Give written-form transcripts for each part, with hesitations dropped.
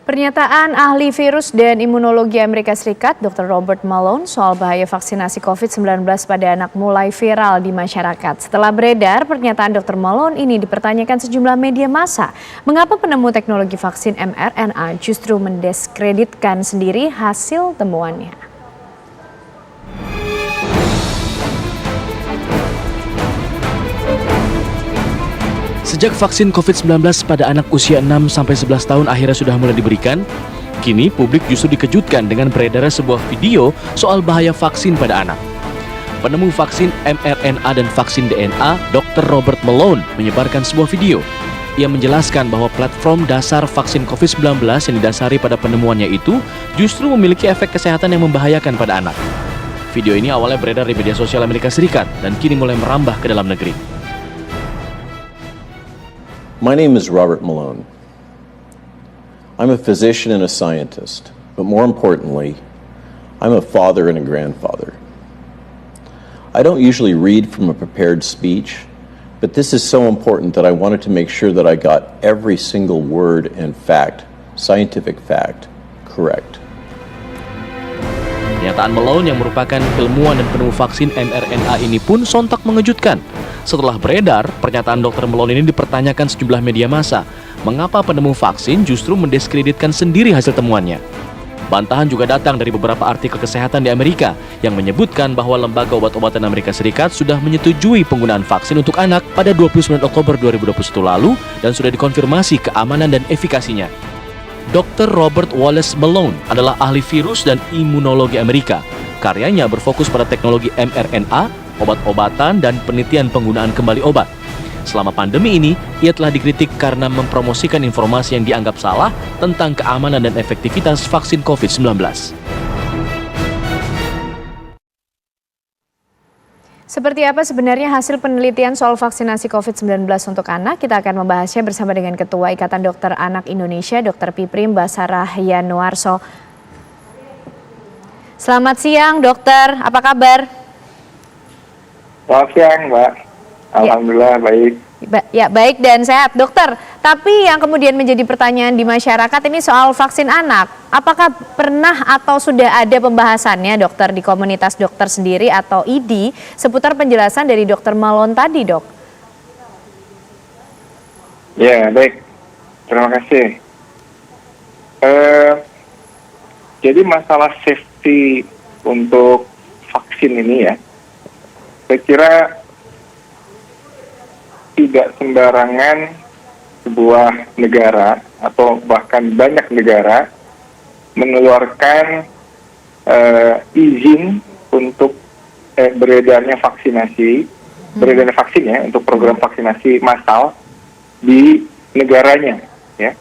Pernyataan ahli virus dan imunologi Amerika Serikat, Dr. Robert Malone, soal bahaya vaksinasi COVID-19 pada anak mulai viral di masyarakat. Setelah beredar, pernyataan Dr. Malone ini dipertanyakan sejumlah media massa. Mengapa penemu teknologi vaksin mRNA justru mendiskreditkan sendiri hasil temuannya? Sejak vaksin COVID-19 pada anak usia 6-11 tahun akhirnya sudah mulai diberikan, kini publik justru dikejutkan dengan beredarnya sebuah video soal bahaya vaksin pada anak. Penemu vaksin mRNA dan vaksin DNA, Dr. Robert Malone, menyebarkan sebuah video. Ia menjelaskan bahwa platform dasar vaksin COVID-19 yang didasari pada penemuannya itu justru memiliki efek kesehatan yang membahayakan pada anak. Video ini awalnya beredar di media sosial Amerika Serikat dan kini mulai merambah ke dalam negeri. My name is Robert Malone. I'm a physician and a scientist, but more importantly, I'm a father and a grandfather. I don't usually read from a prepared speech, but this is so important that I wanted to make sure that I got every single word and fact, scientific fact, correct. Pernyataan Malone yang merupakan ilmuwan dan penemu vaksin mRNA ini pun sontak mengejutkan. Setelah beredar, pernyataan Dr. Malone ini dipertanyakan sejumlah media massa. Mengapa penemu vaksin justru mendiskreditkan sendiri hasil temuannya? Bantahan juga datang dari beberapa artikel kesehatan di Amerika yang menyebutkan bahwa Lembaga Obat-obatan Amerika Serikat sudah menyetujui penggunaan vaksin untuk anak pada 29 Oktober 2021 lalu dan sudah dikonfirmasi keamanan dan efikasinya. Dr. Robert Wallace Malone adalah ahli virus dan imunologi Amerika. Karyanya berfokus pada teknologi mRNA, obat-obatan, dan penelitian penggunaan kembali obat. Selama pandemi ini, ia telah dikritik karena mempromosikan informasi yang dianggap salah tentang keamanan dan efektivitas vaksin COVID-19. Seperti apa sebenarnya hasil penelitian soal vaksinasi COVID-19 untuk anak? Kita akan membahasnya bersama dengan Ketua Ikatan Dokter Anak Indonesia, Dr. Piprim Basarah Yanuarso. Selamat siang, dokter. Apa kabar? Selamat siang, Mbak. Alhamdulillah baik. Ya, baik dan sehat, dokter. Tapi yang kemudian menjadi pertanyaan di masyarakat ini soal vaksin anak. Apakah pernah atau sudah ada pembahasannya, dokter, di komunitas dokter sendiri atau ID seputar penjelasan dari Dr. Malone tadi, dok? Ya, baik. Terima kasih. Jadi masalah safety untuk vaksin ini ya, saya kira tidak sembarangan sebuah negara atau bahkan banyak negara mengeluarkan izin untuk beredarnya beredarnya vaksin ya, untuk program vaksinasi massal di negaranya ya.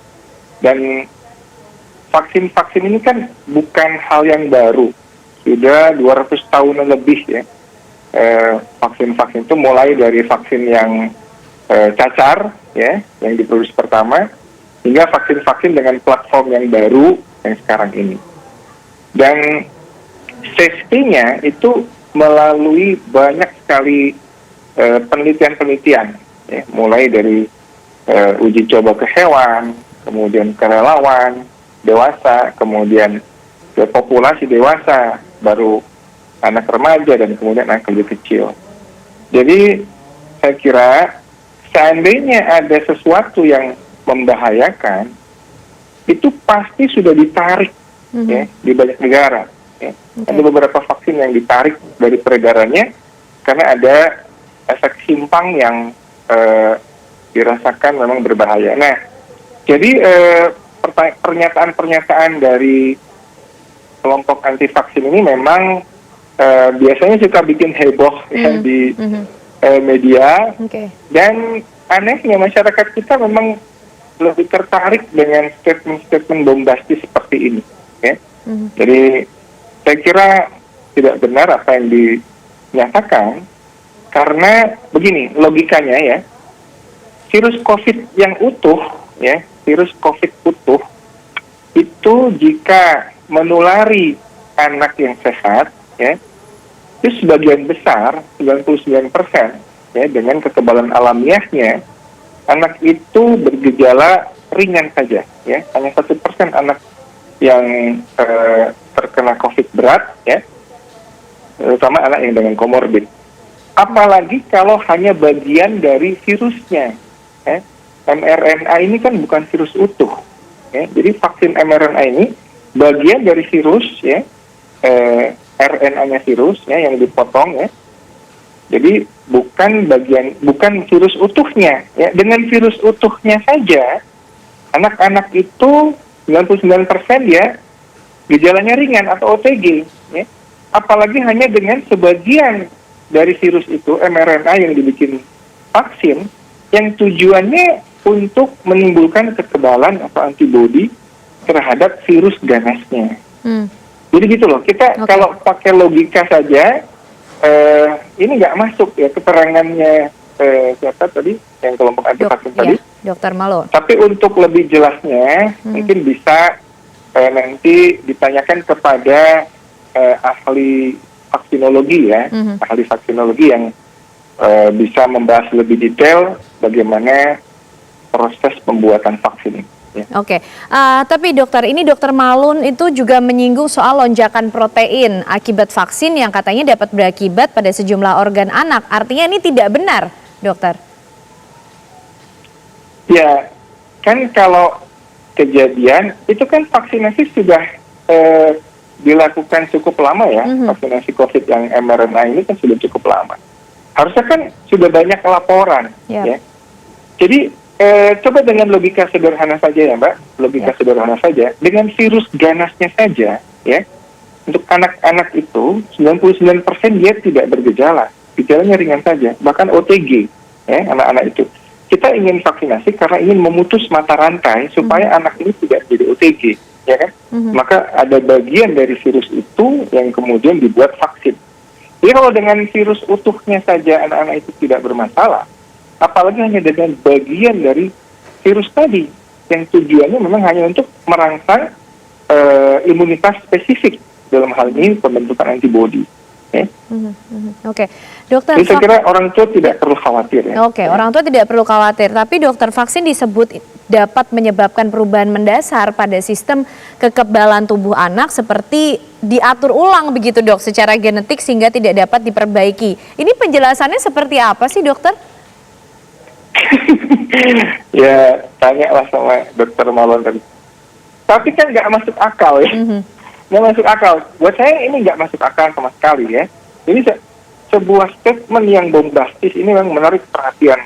Dan vaksin-vaksin ini kan bukan hal yang baru, sudah 200 tahun lebih ya. Vaksin-vaksin itu mulai dari vaksin yang cacar ya, yang diproduksi pertama, hingga vaksin-vaksin dengan platform yang baru yang sekarang ini. Dan safety-nya itu melalui banyak sekali penelitian-penelitian ya, mulai dari uji coba ke hewan, kemudian ke relawan dewasa, kemudian ke populasi dewasa, baru anak remaja, dan kemudian anak lebih kecil. Jadi saya kira seandainya ada sesuatu yang membahayakan, itu pasti sudah ditarik ya, di banyak negara. Ya. Ada beberapa vaksin yang ditarik dari peredarannya karena ada efek simpang yang dirasakan memang berbahaya. Nah, jadi pernyataan-pernyataan dari kelompok anti vaksin ini memang biasanya suka bikin heboh ya, di media, dan anehnya masyarakat kita memang lebih tertarik dengan statement-statement bombastis seperti ini ya. Jadi saya kira tidak benar apa yang dinyatakan, karena begini logikanya ya, virus COVID yang utuh ya, virus COVID utuh itu jika menulari anak yang sehat ya, itu sebagian besar 99% ya, dengan kekebalan alamiahnya anak itu bergejala ringan saja, ya. Hanya 1% anak yang terkena COVID berat, ya, terutama anak yang dengan komorbid. Apalagi kalau hanya bagian dari virusnya, ya. mRNA ini kan bukan virus utuh, ya. Jadi vaksin mRNA ini bagian dari virus, ya, RNA-nya virus, ya, yang dipotong, ya. Jadi bukan virus utuhnya, ya. Dengan virus utuhnya saja, anak-anak itu 99% ya gejalanya ringan atau OTG, ya. Apalagi hanya dengan sebagian dari virus itu, mRNA yang dibikin vaksin, yang tujuannya untuk menimbulkan kekebalan atau antibodi terhadap virus ganasnya. Jadi gitu loh, kita kalau pakai logika saja, ini nggak masuk ya keterangannya siapa tadi, yang kelompok anti vaksin tadi. Dr. Malone. Tapi untuk lebih jelasnya, mungkin bisa nanti ditanyakan kepada ahli vaksinologi, ya, ahli vaksinologi yang bisa membahas lebih detail bagaimana proses pembuatan vaksin ini. Ya. Oke, tapi dokter, ini Dokter Malone itu juga menyinggung soal lonjakan protein akibat vaksin yang katanya dapat berakibat pada sejumlah organ anak. Artinya ini tidak benar, dokter? Ya, kan kalau kejadian, itu kan vaksinasi sudah dilakukan cukup lama ya, vaksinasi COVID yang mRNA ini kan sudah cukup lama. Harusnya kan sudah banyak laporan, ya. Jadi coba dengan logika sederhana saja ya Mbak, logika sederhana saja, dengan virus ganasnya saja, ya, untuk anak-anak itu 99% dia tidak bergejala, gejalanya ringan saja, bahkan OTG, ya, anak-anak itu. Kita ingin vaksinasi karena ingin memutus mata rantai supaya anak ini tidak jadi OTG, ya kan? Maka ada bagian dari virus itu yang kemudian dibuat vaksin. Jadi kalau dengan virus utuhnya saja anak-anak itu tidak bermasalah, apalagi hanya dengan bagian dari virus tadi yang tujuannya memang hanya untuk merangsang imunitas spesifik, dalam hal ini pembentukan antibodi. Oke, dokter. Jadi saya kira orang tua tidak perlu khawatir ya. Oke, orang tua tidak perlu khawatir. Tapi dokter, vaksin disebut dapat menyebabkan perubahan mendasar pada sistem kekebalan tubuh anak seperti diatur ulang begitu dok, secara genetik sehingga tidak dapat diperbaiki. Ini penjelasannya seperti apa sih dokter? Ya, tanyalah sama Dokter Malone tadi. Tapi kan nggak masuk akal ya. Nggak masuk akal. Buat saya ini nggak masuk akal sama sekali ya. Jadi sebuah statement yang bombastis ini memang menarik perhatian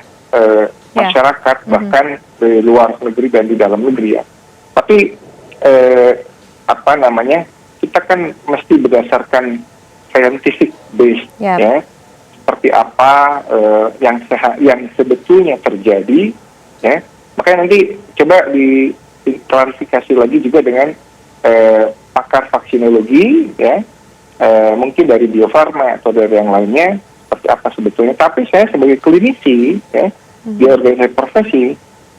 masyarakat, bahkan di luar negeri dan di dalam negeri ya. Tapi kita kan mesti berdasarkan scientific base ya. Seperti apa yang sebetulnya terjadi ya. Makanya nanti coba diklarifikasi lagi juga dengan pakar vaksinologi ya, mungkin dari Bio Farma atau dari yang lainnya seperti apa sebetulnya. Tapi saya sebagai klinisi ya, di organisasi profesi,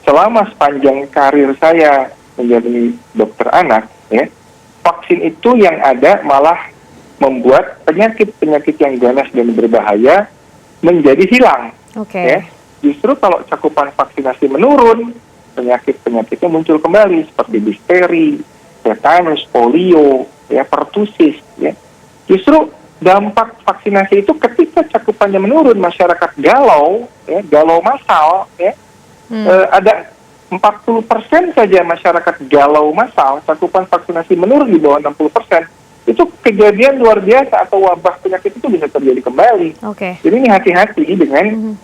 selama sepanjang karir saya menjadi dokter anak ya, vaksin itu yang ada malah membuat penyakit-penyakit yang ganas dan berbahaya menjadi hilang. Ya. Justru kalau cakupan vaksinasi menurun, penyakit-penyakitnya muncul kembali seperti difteri, tetanus, polio, ya, pertusis, ya. Justru dampak vaksinasi itu ketika cakupannya menurun, masyarakat galau, ya, galau massal, ya. Ada 40% saja masyarakat galau massal, cakupan vaksinasi menurun di bawah 60%, itu kejadian luar biasa atau wabah penyakit itu bisa terjadi kembali. Jadi ini hati-hati dengan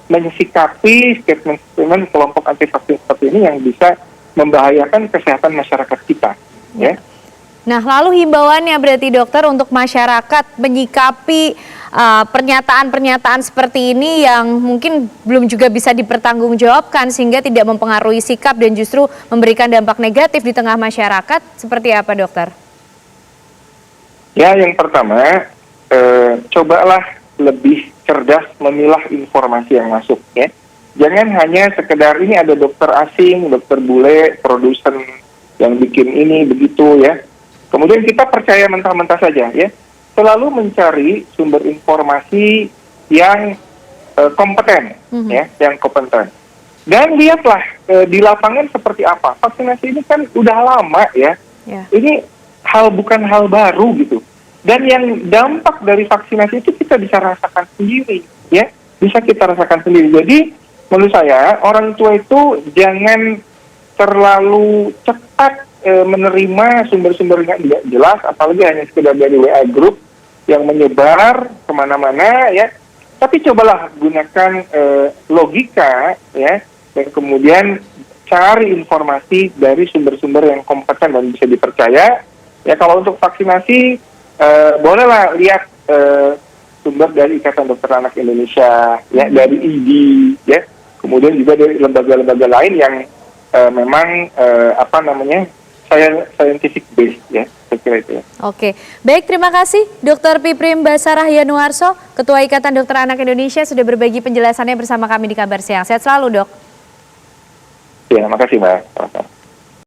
mensikapi statement-statement kelompok anti vaksin seperti ini yang bisa membahayakan kesehatan masyarakat kita. Ya. Nah, lalu himbauannya berarti dokter untuk masyarakat menyikapi pernyataan-pernyataan seperti ini yang mungkin belum juga bisa dipertanggungjawabkan sehingga tidak mempengaruhi sikap dan justru memberikan dampak negatif di tengah masyarakat, seperti apa dokter? Ya, yang pertama, cobalah lebih cerdas memilah informasi yang masuk ya. Jangan hanya sekedar ini ada dokter asing, dokter bule, produsen yang bikin ini begitu ya. Kemudian kita percaya mentah-mentah saja ya. Selalu mencari sumber informasi yang kompeten ya, yang kompeten. Dan lihatlah di lapangan seperti apa. Vaksinasi ini kan udah lama ya. Ini bukan hal baru gitu. Dan yang dampak dari vaksinasi itu kita bisa rasakan sendiri, ya, bisa kita rasakan sendiri. Jadi menurut saya orang tua itu jangan terlalu cepat menerima sumber-sumber yang tidak jelas, apalagi hanya sekedar dari WA group yang menyebar kemana-mana, ya. Tapi cobalah gunakan logika, ya, dan kemudian cari informasi dari sumber-sumber yang kompeten dan bisa dipercaya. Ya, kalau untuk vaksinasi bolehlah lihat sumber dari Ikatan Dokter Anak Indonesia, ya, dari IDI, ya, kemudian juga dari lembaga-lembaga lain yang memang scientific based, ya, saya kira itu. Oke, baik, terima kasih Dr. Piprim Basarah Yanuarso, Ketua Ikatan Dokter Anak Indonesia, sudah berbagi penjelasannya bersama kami di Kabar Siang. Sehat selalu, Dok. Ya, makasih Mbak.